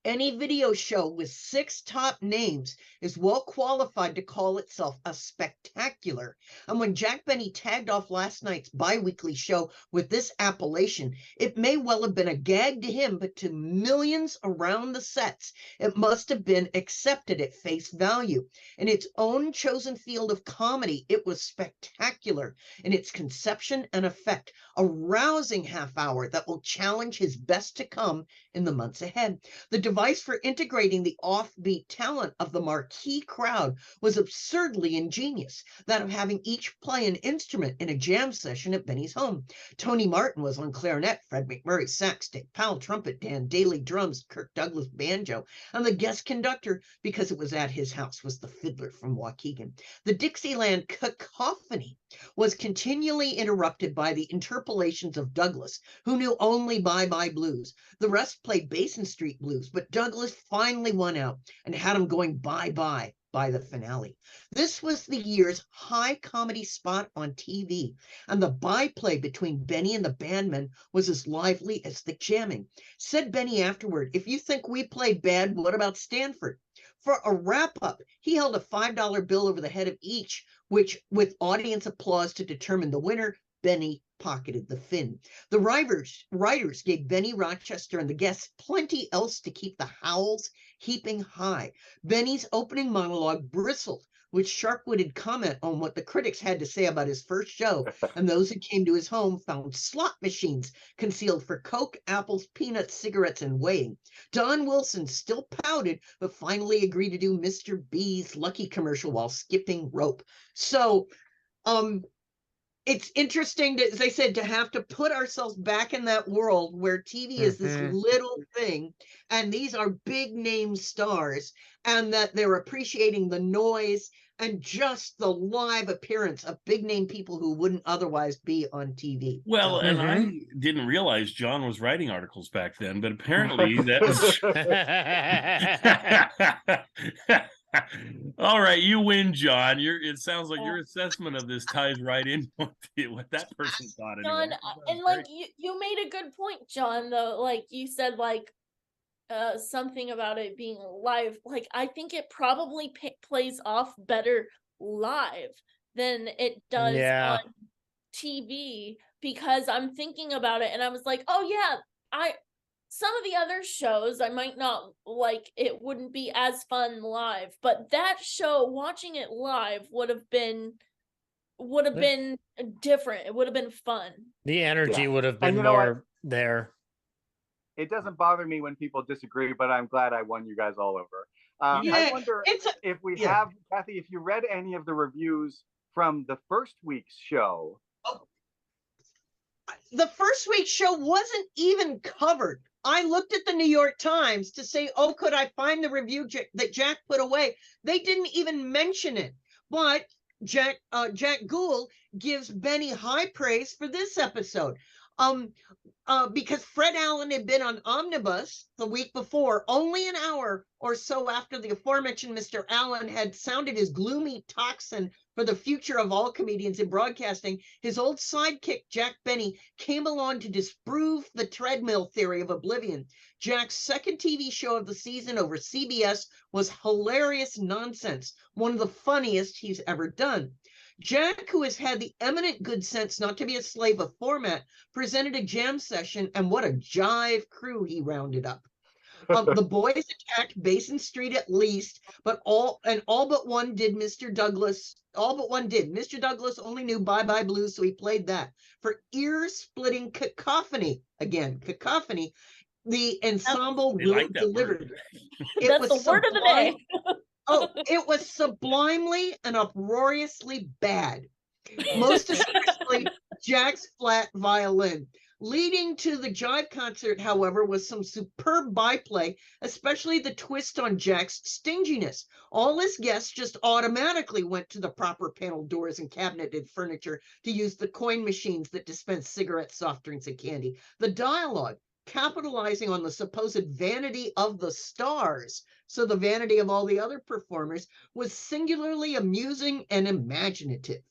any video show with 6 top names is well qualified to call itself a spectacular. And when Jack Benny tagged off last night's bi-weekly show with this appellation, it may well have been a gag to him, but to millions around the sets, it must have been accepted at face value. In its own chosen field of comedy, it was spectacular in its conception and effect, a rousing half hour that will challenge his best to come in the months ahead. The device for integrating the offbeat talent of the marquee crowd was absurdly ingenious, that of having each play an instrument in a jam session at Benny's home. Tony Martin was on clarinet, Fred MacMurray sax, Dick Powell trumpet, Dan Dailey drums, Kirk Douglas banjo, and the guest conductor, because it was at his house, was the fiddler from Waukegan. The Dixieland cacophony was continually interrupted by the interpolations of Douglas, who knew only Bye-Bye Blues. The rest played Basin Street Blues, but Douglas finally won out and had him going bye-bye by the finale. This was the year's high comedy spot on TV, and the byplay between Benny and the bandmen was as lively as the jamming. Said Benny afterward, if you think we played bad, what about Stanford? For a wrap-up, he held a $5 bill over the head of each, which, with audience applause to determine the winner, Benny pocketed the fin. The writers gave Benny Rochester and the guests plenty else to keep the howls heaping high. Benny's opening monologue bristled with sharp-witted comment on what the critics had to say about his first show, and those who came to his home found slot machines concealed for Coke, apples, peanuts, cigarettes, and weighing. Don Wilson still pouted, but finally agreed to do Mr. B's Lucky commercial while skipping rope. So, it's interesting, as I said, to have to put ourselves back in that world where TV is this little thing, and these are big name stars, and that they're appreciating the noise and just the live appearance of big name people who wouldn't otherwise be on TV. Well, and I didn't realize John was writing articles back then, but apparently that was... All right, you win, John. It sounds like your assessment of this ties right in with what that person thought. John, and like you made a good point, John, though. Like you said, like something about it being live. Like I think it probably plays off better live than it does on TV, because I'm thinking about it and I was like, oh yeah, some of the other shows I might not like, it wouldn't be as fun live, but that show, watching it live would have been different. It would have been fun. The energy would have been more there. It doesn't bother me when people disagree, but I'm glad I won you guys all over. I wonder if we have, Kathy, if you read any of the reviews from the first week's show. The first week's show wasn't even covered. I looked at the New York Times to say, oh, could I find the review that Jack put away? They didn't even mention it. But Jack Gould gives Benny high praise for this episode. Because Fred Allen had been on Omnibus the week before, only an hour or so after the aforementioned Mr. Allen had sounded his gloomy tocsin for the future of all comedians in broadcasting, his old sidekick, Jack Benny, came along to disprove the treadmill theory of oblivion. Jack's second TV show of the season over CBS was hilarious nonsense, one of the funniest he's ever done. Jack, who has had the eminent good sense not to be a slave of format, presented a jam session, and what a jive crew he rounded up. The boys attacked Basin Street at least, but all but one did Mr. Douglas. All but one did. Mr. Douglas only knew Bye Bye Blues, so he played that. For ear-splitting cacophony, again, cacophony, the ensemble delivered. That's the word of the day. It was sublimely and uproariously bad. Most especially Jack's flat violin. Leading to the jive concert, however, was some superb byplay, especially the twist on Jack's stinginess. All his guests just automatically went to the proper panel doors and cabineted furniture to use the coin machines that dispense cigarettes, soft drinks, and candy. The dialogue, capitalizing on the supposed vanity of the stars, so the vanity of all the other performers, was singularly amusing and imaginative.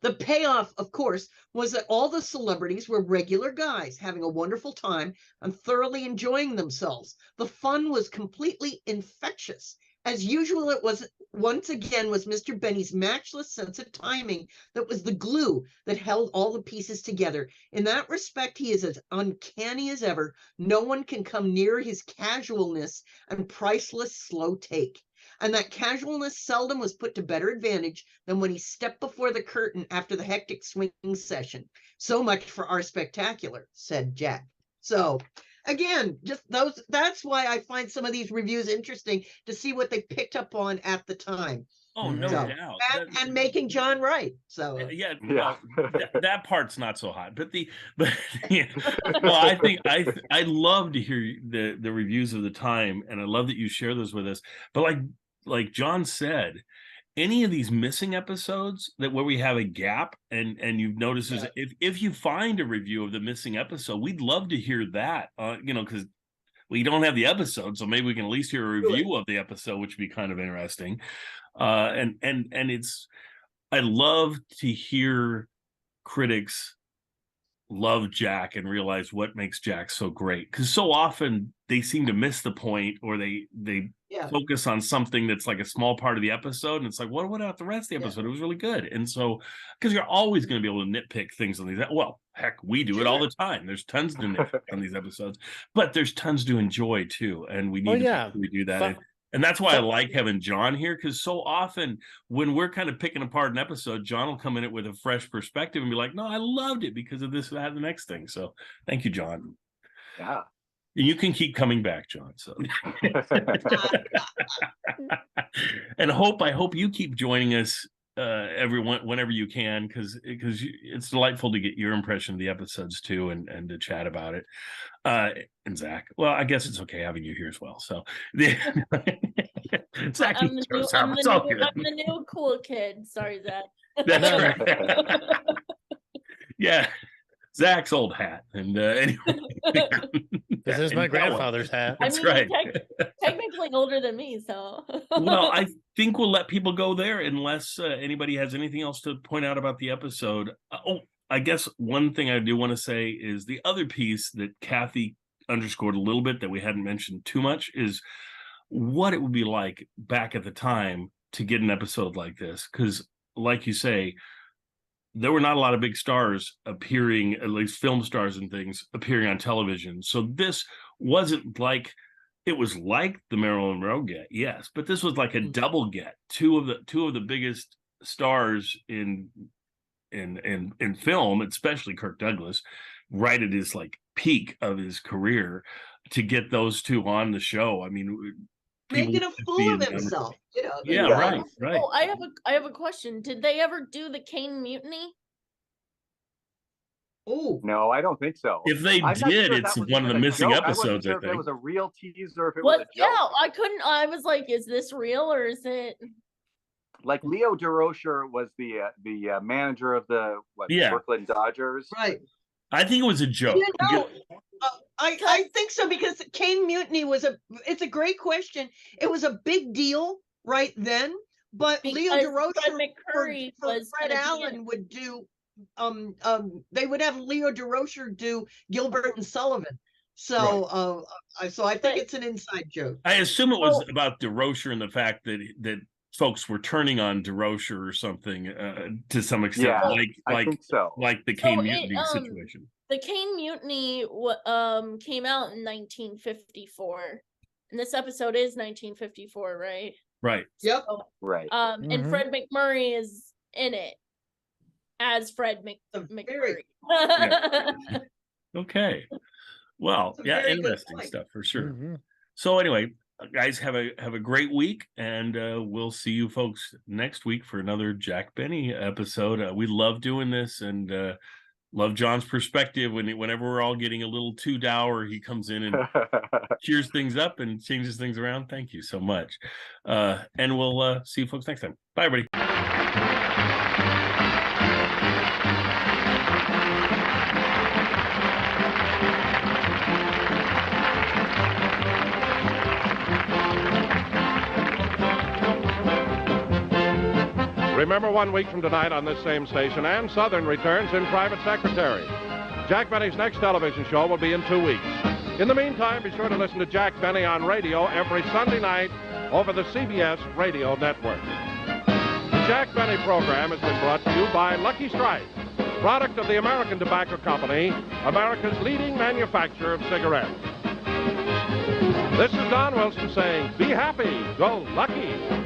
The payoff, of course, was that all the celebrities were regular guys having a wonderful time and thoroughly enjoying themselves. The fun was completely infectious. As usual, it was once again was Mr. Benny's matchless sense of timing that was the glue that held all the pieces together. In that respect, he is as uncanny as ever. No one can come near his casualness and priceless slow take. And that casualness seldom was put to better advantage than when he stepped before the curtain after the hectic swinging session. So much for our spectacular, said Jack. So again, just that's why I find some of these reviews interesting, to see what they picked up on at the time. Oh, no doubt. And making John right. So that part's not so hot. But well, I think I love to hear the reviews of the time, and I love that you share those with us. But like John said, any of these missing episodes where we have a gap, and you've noticed is if you find a review of the missing episode, we'd love to hear that. Because we don't have the episode, so maybe we can at least hear a review of the episode, which would be kind of interesting. And I love to hear critics love Jack and realize what makes Jack so great, because so often they seem to miss the point, or they focus on something that's like a small part of the episode, and it's like, what about the rest of the episode? It was really good. And so, because you're always going to be able to nitpick things on these, well, heck, we do it all the time. There's tons to nitpick on these episodes, but there's tons to enjoy too, and we need to do that. And that's why I like having John here, because so often when we're kind of picking apart an episode, John will come in it with a fresh perspective and be like, no, I loved it because of this, that, and the next thing. So thank you, John. Yeah. And you can keep coming back, John. So and I hope you keep joining us whenever you can, because it's delightful to get your impression of the episodes too, and to chat about it. And Zach, well, I guess it's okay having you here as well. So Zach, I'm the new cool kid. Sorry, Zach. That's right. Yeah, Zach's old hat, and anyway, this is my grandfather's hat. That's right. Technically older than me, so. Well, I think we'll let people go there unless anybody has anything else to point out about the episode. I guess one thing I do want to say is the other piece that Kathy underscored a little bit that we hadn't mentioned too much is what it would be like back at the time to get an episode like this. Because like you say, there were not a lot of big stars appearing, at least film stars and things, appearing on television. So this wasn't like, it was like the Marilyn Monroe get, yes, but this was like a double get. Two of the biggest stars in film, especially Kirk Douglas, right at his like peak of his career, to get those two on the show. I mean, making a fool of himself, you know. Yeah, right. Oh, I have a question. Did they ever do the Kane Mutiny? Oh no, I don't think so. If they I'm not did, sure it's that was one of even the a missing joke. episodes. I wasn't sure I if it think was a real teaser, or if it What? was a joke. Yeah, I was like, is this real or is it? Like Leo DeRocher was the manager of the Brooklyn Dodgers. Right. I think it was a joke. You know, I think so, because Kane Mutiny it's a great question. It was a big deal right then, but Leo DeRocher for Fred Allen would do they would have Leo DeRocher do Gilbert and Sullivan. So so I think it's an inside joke. I assume it was about DeRocher and the fact that folks were turning on DeRocher or something to some extent, I think so. like the Kane Mutiny situation. The Kane Mutiny came out in 1954, and this episode is 1954, right? Right. Yep. So, right. And Fred MacMurray is in it as Fred MacMurray. Okay. Well, yeah, interesting stuff for sure. So anyway, guys, have a great week, and we'll see you folks next week for another Jack Benny episode. We love doing this, and love John's perspective. Whenever we're all getting a little too dour, he comes in and cheers things up and changes things around. Thank you so much, and we'll see you folks next time. Bye, everybody. Remember, 1 week from tonight on this same station, Ann Southern returns in Private Secretary. Jack Benny's next television show will be in 2 weeks. In the meantime, be sure to listen to Jack Benny on radio every Sunday night over the CBS Radio Network. The Jack Benny program has been brought to you by Lucky Strike, product of the American Tobacco Company, America's leading manufacturer of cigarettes. This is Don Wilson saying, be happy, go lucky.